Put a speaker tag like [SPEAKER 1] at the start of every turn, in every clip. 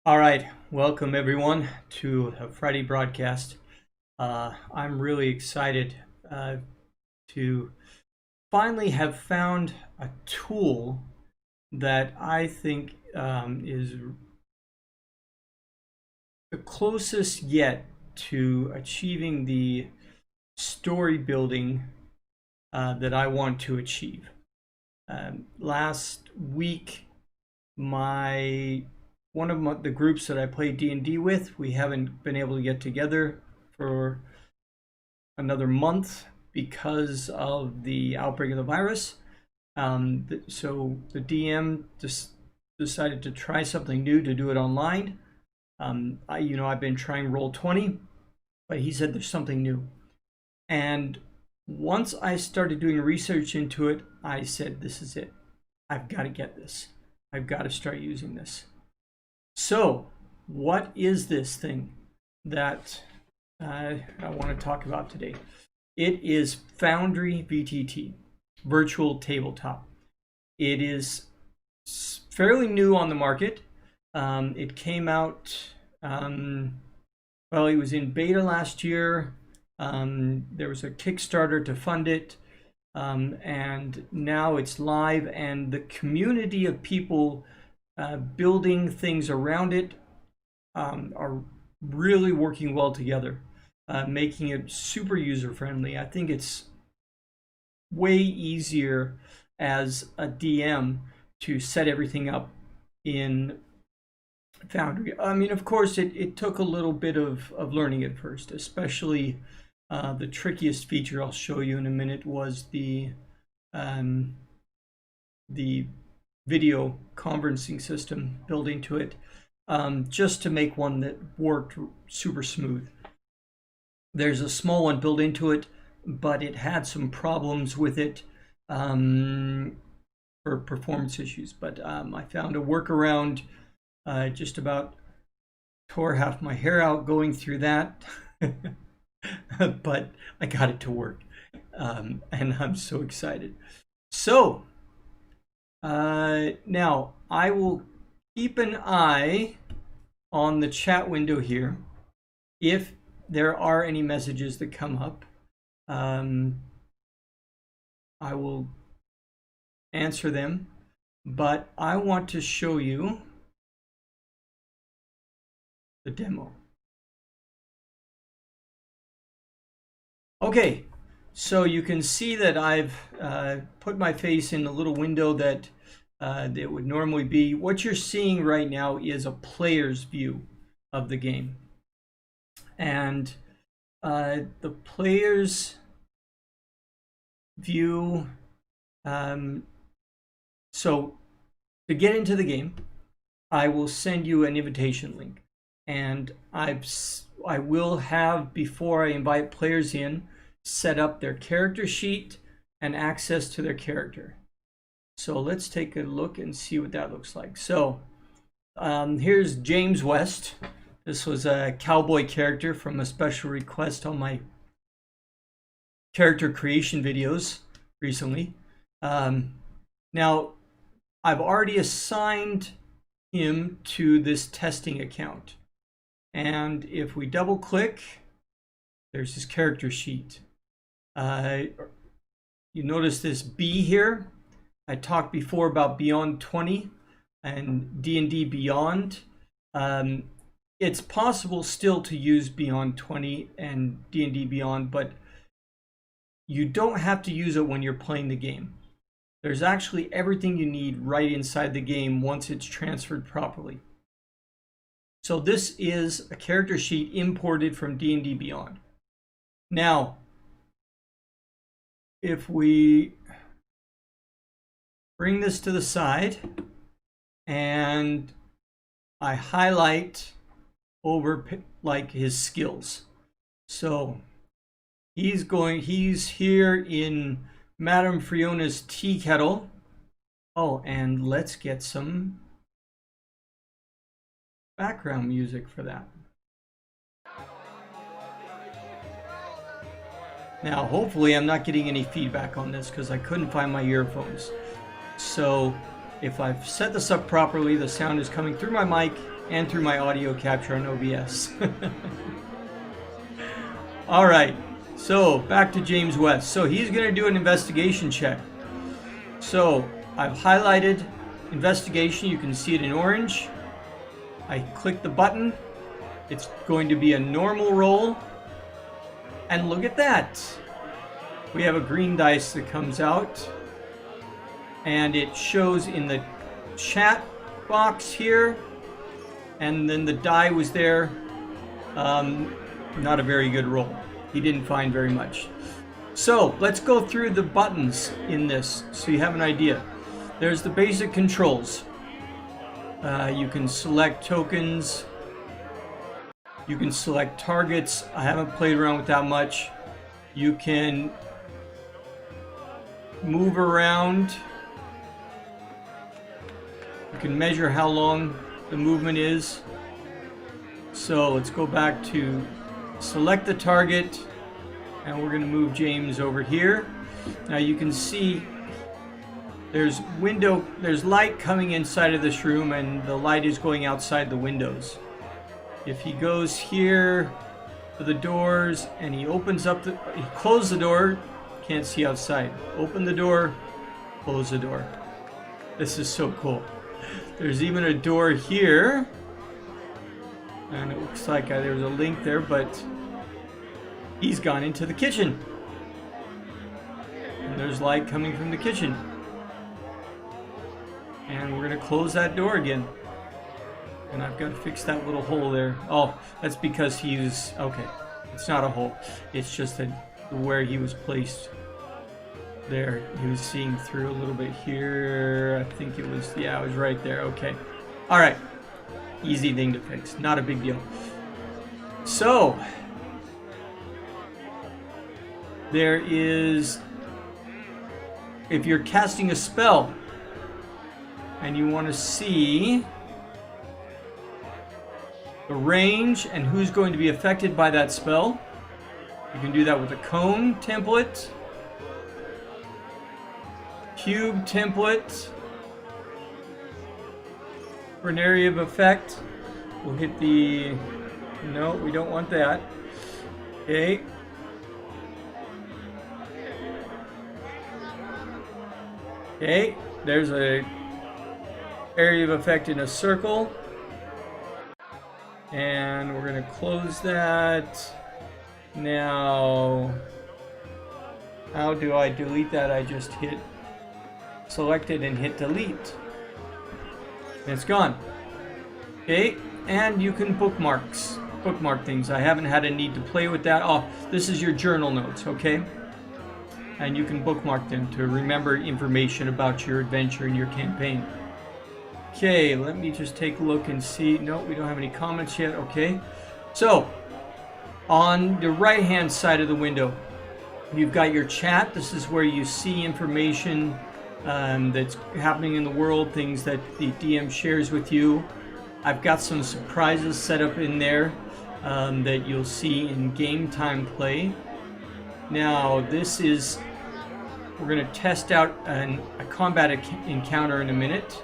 [SPEAKER 1] All right, welcome everyone to a Friday broadcast. I'm really excited to finally have found a tool that I think is the closest yet to achieving the story building that I want to achieve. Last week, one of the groups that I play D&D with, we haven't been able to get together for another month because of the outbreak of the virus. So the DM just decided to try something new, to do it online. I've been trying Roll20, but he said there's something new. And once I started doing research into it, I said, this is it. I've got to get this. I've got to start using this. So, what is this thing that I want to talk about today? It is Foundry VTT, Virtual Tabletop. It is fairly new on the market. It came out, it was in beta last year. There was a Kickstarter to fund it, and now it's live, and the community of people building things around it are really working well together, making it super user-friendly. I think it's way easier as a DM to set everything up in Foundry. I mean, of course, it took a little bit of learning at first, especially the trickiest feature I'll show you in a minute was the video conferencing system built into it, just to make one that worked super smooth. There's a small one built into it, but it had some problems with it for performance issues. But I found a workaround. Just about tore half my hair out going through that, but I got it to work, and I'm so excited. So now I will keep an eye on the chat window here. If there are any messages that come up, I will answer them, but I want to show you the demo. Okay, so you can see that I've put my face in the little window that would normally be. What you're seeing right now is a player's view of the game. And the player's view, so to get into the game, I will send you an invitation link. And I will have, before I invite players in, set up their character sheet and access to their character. So let's take a look and see what that looks like. So here's James West. This was a cowboy character from a special request on my character creation videos recently. Now, I've already assigned him to this testing account. And if we double click, there's his character sheet. You notice this B here. I talked before about Beyond 20 and D&D Beyond. It's possible still to use Beyond 20 and D&D Beyond, but you don't have to use it when you're playing the game. There's actually everything you need right inside the game once it's transferred properly. So this is a character sheet imported from D&D Beyond. Now, if we bring this to the side and I highlight over like his skills. So he's here in Madame Fiona's tea kettle. Oh, and let's get some background music for that. Now, hopefully I'm not getting any feedback on this because I couldn't find my earphones. So if I've set this up properly, the sound is coming through my mic and through my audio capture on OBS. All right, so back to James West. So he's going to do an investigation check. So I've highlighted investigation. You can see it in orange. I click the button. It's going to be a normal roll. And look at that. We have a green dice that comes out. And it shows in the chat box here. And then the die was there. Not a very good roll. He didn't find very much. So let's go through the buttons in this so you have an idea. There's the basic controls. You can select tokens. You can select targets. I haven't played around with that much. You can move around. You can measure how long the movement is. So let's go back to select the target, and we're going to move James over here. Now you can see there's light coming inside of this room, and the light is going outside the windows. If he goes here to the doors and he opens up he closes the door, can't see outside. Open the door, close the door. This is so cool. There's even a door here. And it looks like there's a link there, but he's gone into the kitchen. And there's light coming from the kitchen. And we're going to close that door again. And I've got to fix that little hole there. Oh, that's because okay. It's not a hole. It's just that where he was placed there. He was seeing through a little bit here. I think it was, yeah, it was right there. Okay. All right. Easy thing to fix, not a big deal. So there is, if you're casting a spell and you want to see the range and who's going to be affected by that spell, you can do that with a cone template, cube template. For an area of effect, we'll hit the, no, we don't want that. Okay. Okay, there's a area of effect in a circle. And we're going to close that. Now, how do I delete that? I just hit select it and hit delete. It's gone. Okay, and you can bookmark things. I haven't had a need to play with that. Oh, this is your journal notes, okay? And you can bookmark them to remember information about your adventure and your campaign. Okay, let me just take a look and see. No, we don't have any comments yet. Okay, so on the right hand side of the window, you've got your chat. This is where you see information that's happening in the world, things that the DM shares with you. I've got some surprises set up in there that you'll see in game time play. Now this is, we're going to test out a combat encounter in a minute.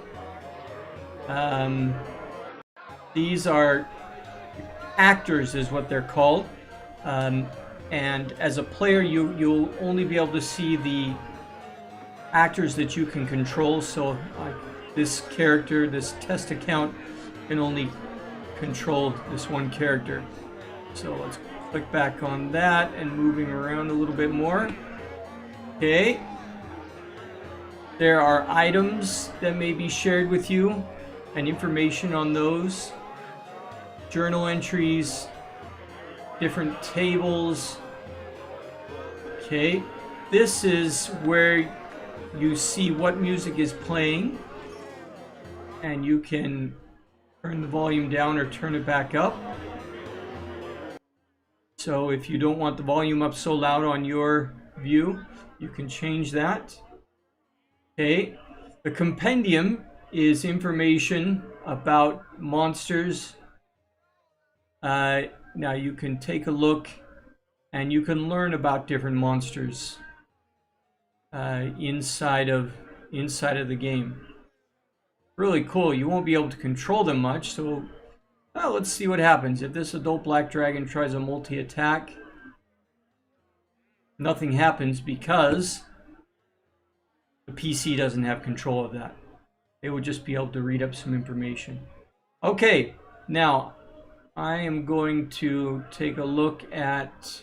[SPEAKER 1] These are actors is what they're called, and as a player you'll only be able to see the actors that you can control. So this character, this test account, can only control this one character. So let's click back on that and moving around a little bit more. Okay, there are items that may be shared with you and information on those, journal entries, different tables. Okay, this is where you see what music is playing, and you can turn the volume down or turn it back up. So if you don't want the volume up so loud on your view, you can change that. Okay, the compendium is information about monsters. Now you can take a look and you can learn about different monsters inside of the game. Really cool. You won't be able to control them much, so Well, let's see what happens. If this adult black dragon tries a multi-attack, nothing happens because the PC doesn't have control of that. It would just be able to read up some information. Okay, now I am going to take a look at...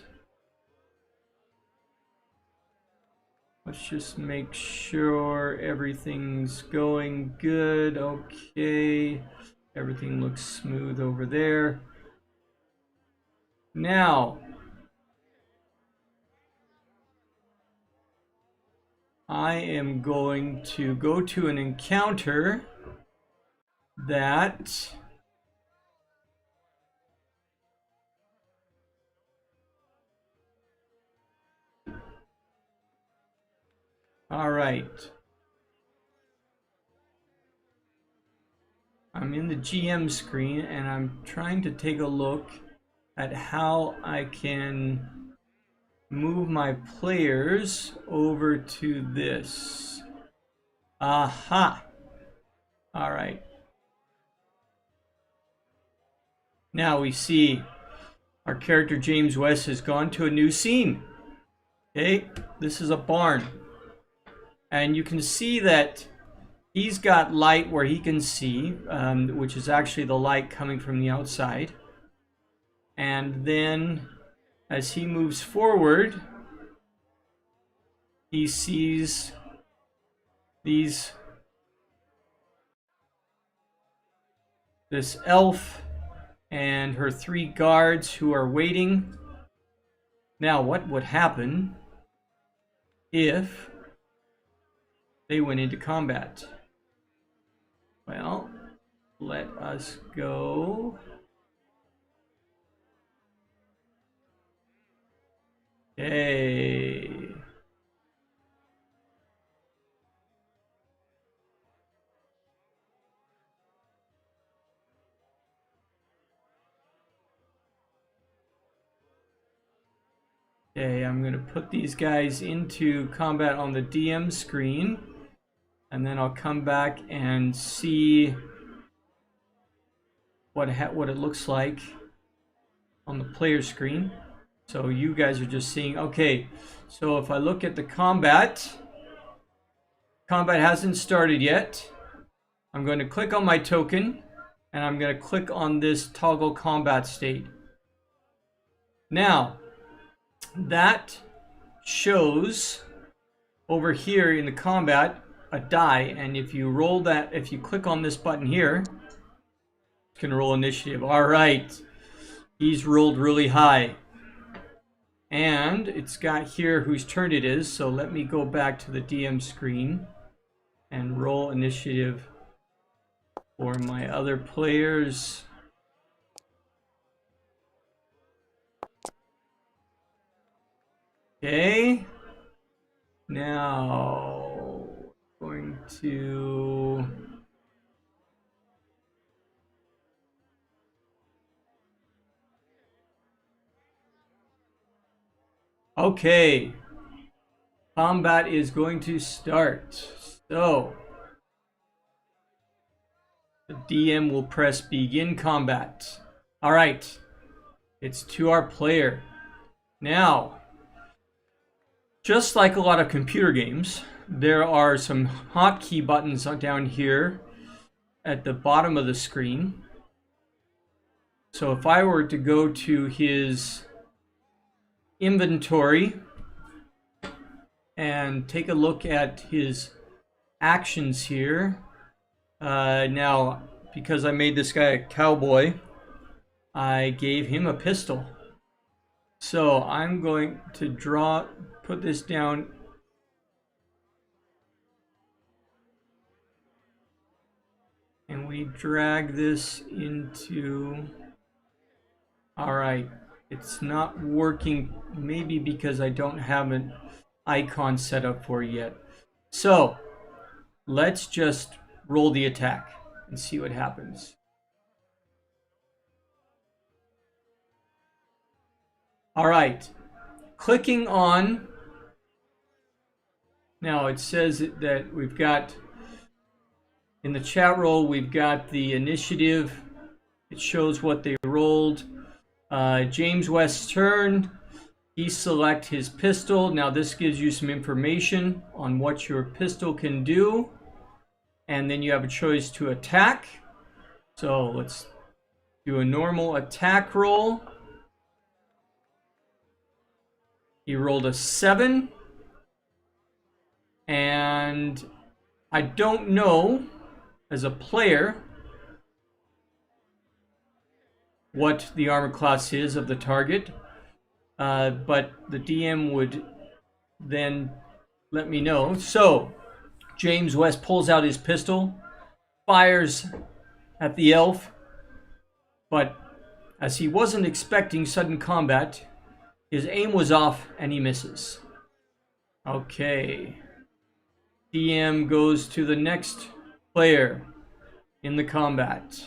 [SPEAKER 1] Let's just make sure everything's going good. Okay, everything looks smooth over there. Now, I am going to go to an encounter that all right. I'm in the GM screen and I'm trying to take a look at how I can move my players over to this. Aha! All right. Now we see our character James West has gone to a new scene. Okay, this is a barn. And you can see that he's got light where he can see, which is actually the light coming from the outside. And then as he moves forward, he sees this elf and her 3 guards who are waiting. Now, what would happen if they went into combat? Well, let us go. Okay. Okay, I'm going to put these guys into combat on the DM screen, and then I'll come back and see what it looks like on the player screen. So you guys are just seeing, okay, so if I look at the combat hasn't started yet. I'm going to click on my token, and I'm going to click on this toggle combat state. Now, that shows over here in the combat a die, and if you roll that, if you click on this button here, it's going to roll initiative. All right, he's rolled really high. And it's got here whose turn it is, so let me go back to the DM screen and roll initiative for my other players. Okay, now going to... Okay, combat is going to start. So, the DM will press begin combat. All right, it's to our player. Now, just like a lot of computer games, there are some hotkey buttons down here at the bottom of the screen. So if I were to go to his inventory and take a look at his actions here. Now, because I made this guy a cowboy, I gave him a pistol. So I'm going to put this down. And we drag this into, all right. It's not working, maybe because I don't have an icon set up for it yet. So let's just roll the attack and see what happens. All right, clicking on, now it says that we've got, in the chat roll, we've got the initiative it shows what they rolled. James West's turn. He select his pistol. Now this gives you some information on what your pistol can do. And then you have a choice to attack. So let's do a normal attack roll. He rolled a 7. And I don't know, as a player, what the armor class is of the target. But the DM would then let me know. So, James West pulls out his pistol, fires at the elf, but as he wasn't expecting sudden combat, his aim was off and he misses. Okay. DM goes to the next player in the combat.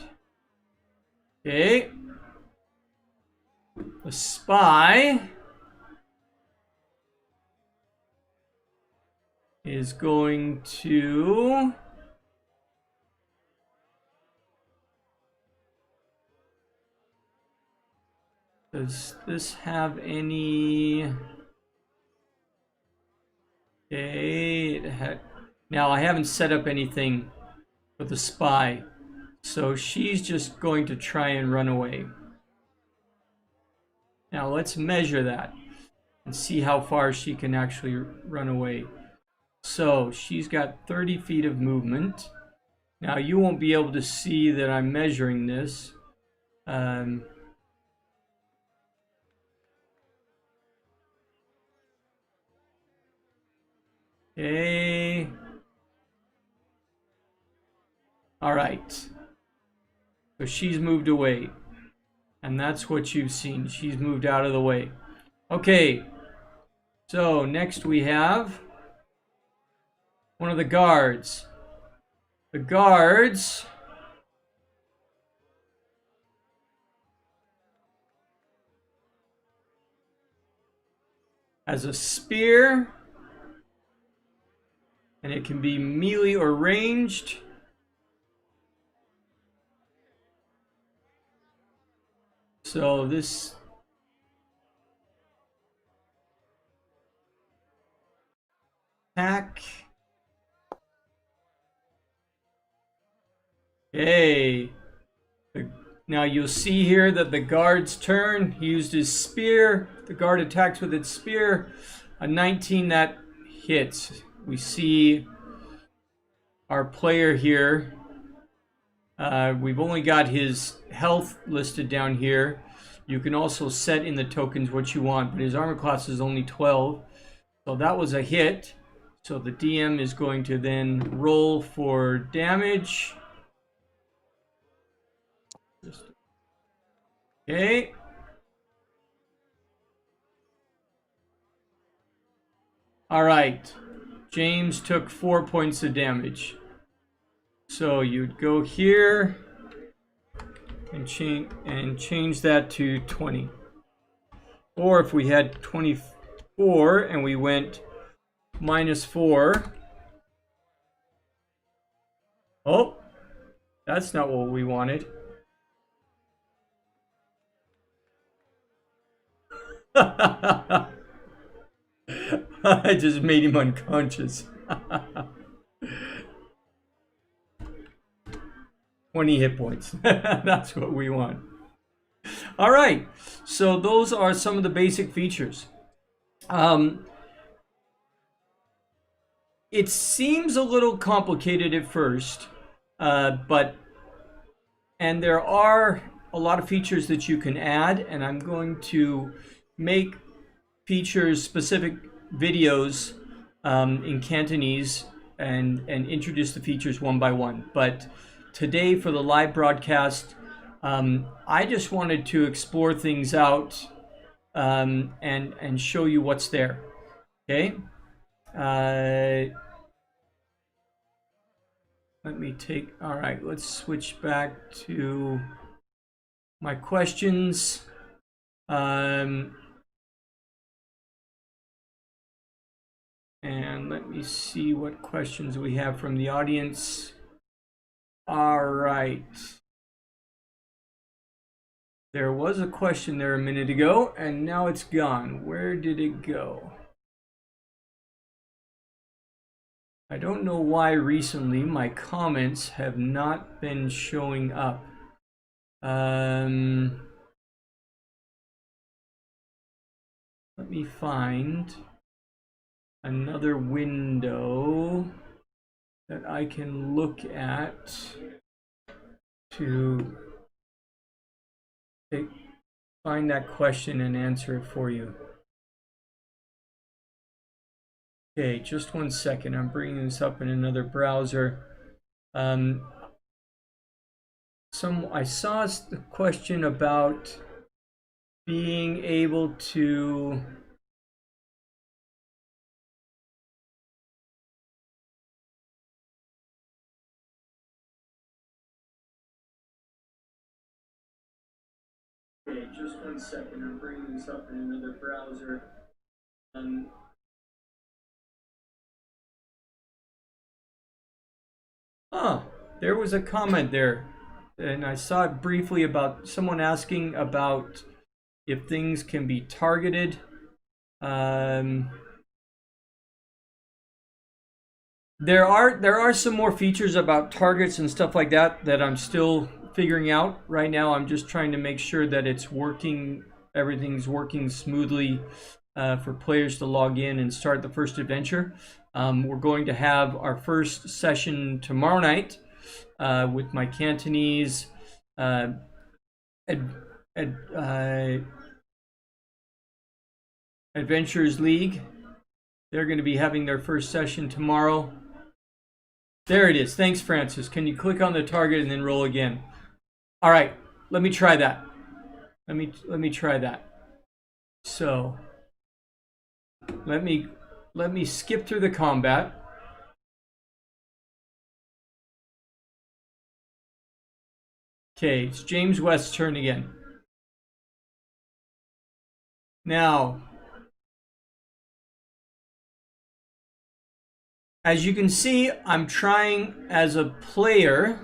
[SPEAKER 1] Okay. The spy is going to does this have any okay now I haven't set up anything for the spy, so she's just going to try and run away. Now let's measure that and see how far she can actually run away. So she's got 30 feet of movement. Now you won't be able to see that I'm measuring this. Okay. All right. So she's moved away. And that's what you've seen. She's moved out of the way. Okay. So next we have one of the guards. The guards has a spear, and it can be melee or ranged. So this attack. Okay. Now you'll see here that the guard's turn. He used his spear. The guard attacks with its spear. A 19 that hits. We see our player here. We've only got his health listed down here. You can also set in the tokens what you want, but his armor class is only 12. So that was a hit. So the DM is going to then roll for damage. Okay. All right. James took 4 points of damage. So you'd go here and change that to 20. Or if we had 24 and we went -4. Oh, that's not what we wanted. I just made him unconscious. 20 hit points. That's what we want. All right. So those are some of the basic features. It seems a little complicated at first, and there are a lot of features that you can add, and I'm going to make features specific videos in Cantonese and introduce the features one by one. But today for the live broadcast, I just wanted to explore things out and show you what's there. Okay. All right, let's switch back to my questions. And let me see what questions we have from the audience. All right. There was a question there a minute ago, and now it's gone. Where did it go? I don't know why recently my comments have not been showing up. Let me find another window that I can look at to find that question and answer it for you. Okay, just one second. I'm bringing this up in another browser. I saw the question about being able to Okay, just one second. I'm bringing this up in another browser. There was a comment there, and I saw it briefly about someone asking about if things can be targeted. There are some more features about targets and stuff like that that I'm still figuring out. Right now, I'm just trying to make sure that it's working, everything's working smoothly for players to log in and start the first adventure. We're going to have our first session tomorrow night with my Cantonese Adventures League. They're going to be having their first session tomorrow. There it is. Thanks, Francis. Can you click on the target and then roll again? All right, let me try that. Let me try that. So let me skip through the combat. Okay, it's James West's turn again. Now, as you can see, I'm trying as a player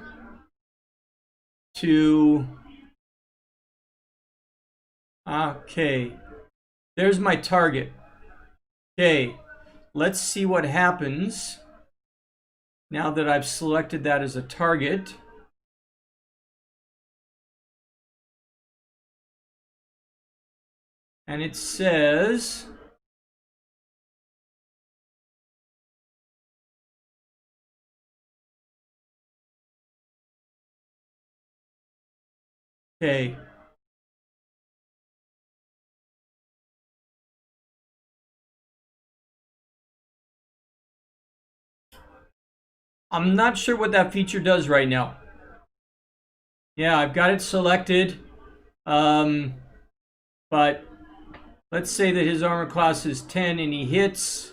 [SPEAKER 1] to... Okay, there's my target. Okay, let's see what happens now that I've selected that as a target. And it says... Okay. I'm not sure what that feature does right now. Yeah, I've got it selected. But let's say that his armor class is 10 and he hits.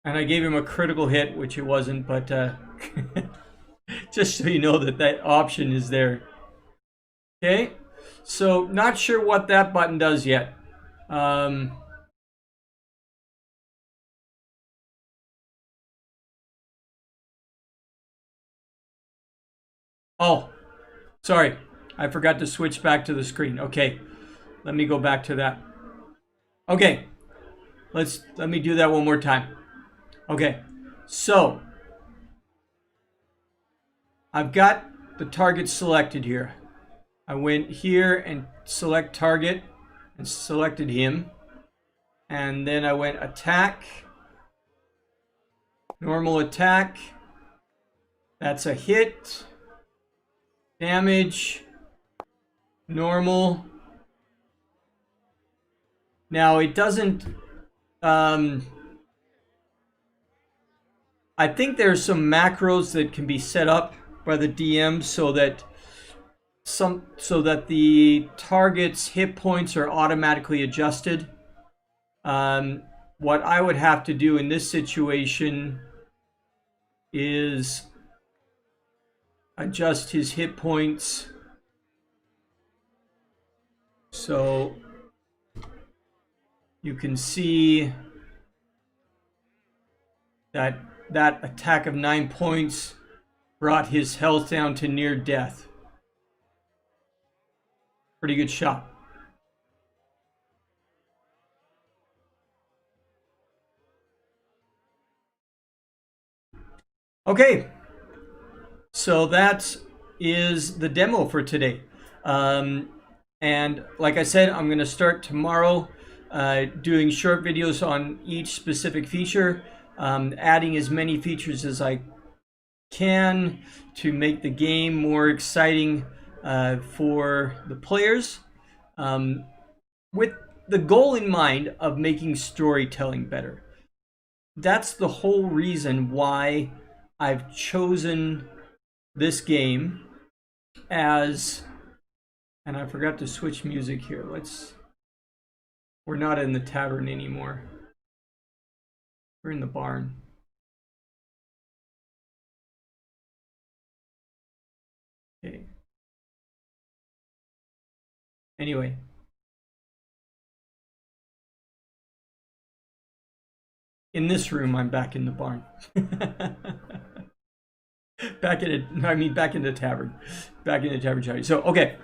[SPEAKER 1] And I gave him a critical hit, which it wasn't, but just so you know that that option is there. Okay, so not sure what that button does yet. Oh, sorry. I forgot to switch back to the screen. Okay, let me go back to that. Okay, let me do that one more time. Okay, so I've got the target selected here. I went here and select target and selected him. And then I went attack, normal attack. That's a hit. Damage, normal. Now it doesn't, I think there's some macros that can be set up by the DM so that the target's hit points are automatically adjusted. What I would have to do in this situation is adjust his hit points so you can see that that attack of 9 points brought his health down to near death. Pretty good shot. Okay, so that is the demo for today. And like I said, I'm going to start tomorrow doing short videos on each specific feature, adding as many features as I can to make the game more exciting for the players, with the goal in mind of making storytelling better. That's the whole reason why I've chosen this game as, and I forgot to switch music here. We're not in the tavern anymore. We're in the barn. Okay. Anyway. In this room, I'm back in the barn. back in the tavern. Back in the tavern. So, okay.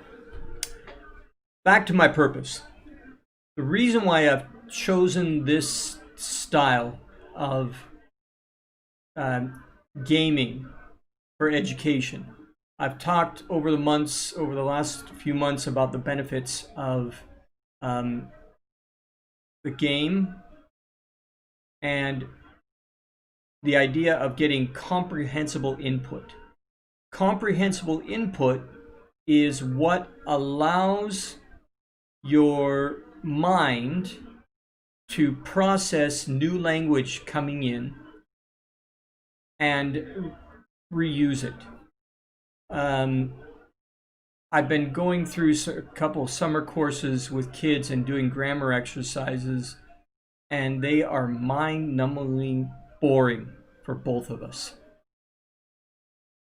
[SPEAKER 1] Back to my purpose. The reason why I've chosen this style of gaming for education. I've talked over the last few months about the benefits of the game and the idea of getting comprehensible input. Comprehensible input is what allows your mind to process new language coming in and reuse it. I've been going through a couple summer courses with kids and doing grammar exercises, and they are mind-numbingly boring for both of us.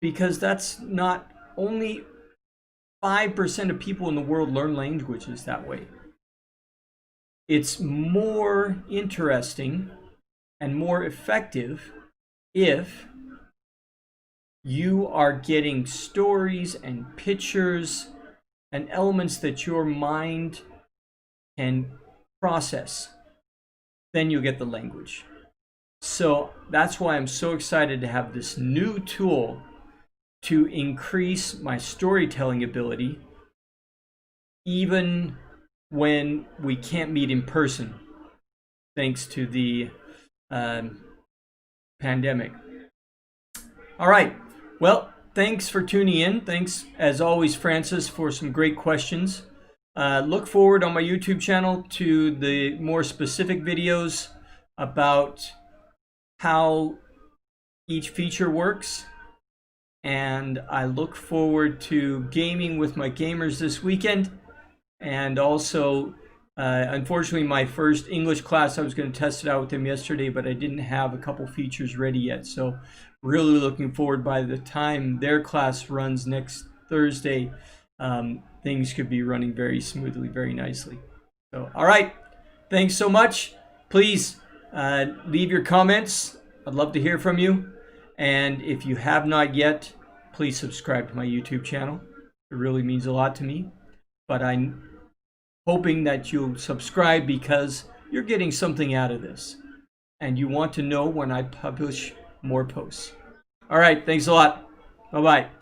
[SPEAKER 1] Because that's not only 5% of people in the world learn languages that way. It's more interesting and more effective if you are getting stories and pictures and elements that your mind can process. Then you get the language. So that's why I'm so excited to have this new tool to increase my storytelling ability, even when we can't meet in person, thanks to the pandemic. All right. Well, thanks for tuning in. Thanks, as always, Francis, for some great questions. Look forward on my YouTube channel to the more specific videos about how each feature works. And I look forward to gaming with my gamers this weekend. And also, unfortunately, my first English class, I was going to test it out with them yesterday, but I didn't have a couple features ready yet. So really looking forward, by the time their class runs next Thursday, things could be running very smoothly, very nicely. So, all right. Thanks so much. Please leave your comments. I'd love to hear from you. And if you have not yet, please subscribe to my YouTube channel. It really means a lot to me. But I'm hoping that you'll subscribe because you're getting something out of this. And you want to know when I publish more posts. All right. Thanks a lot. Bye-bye.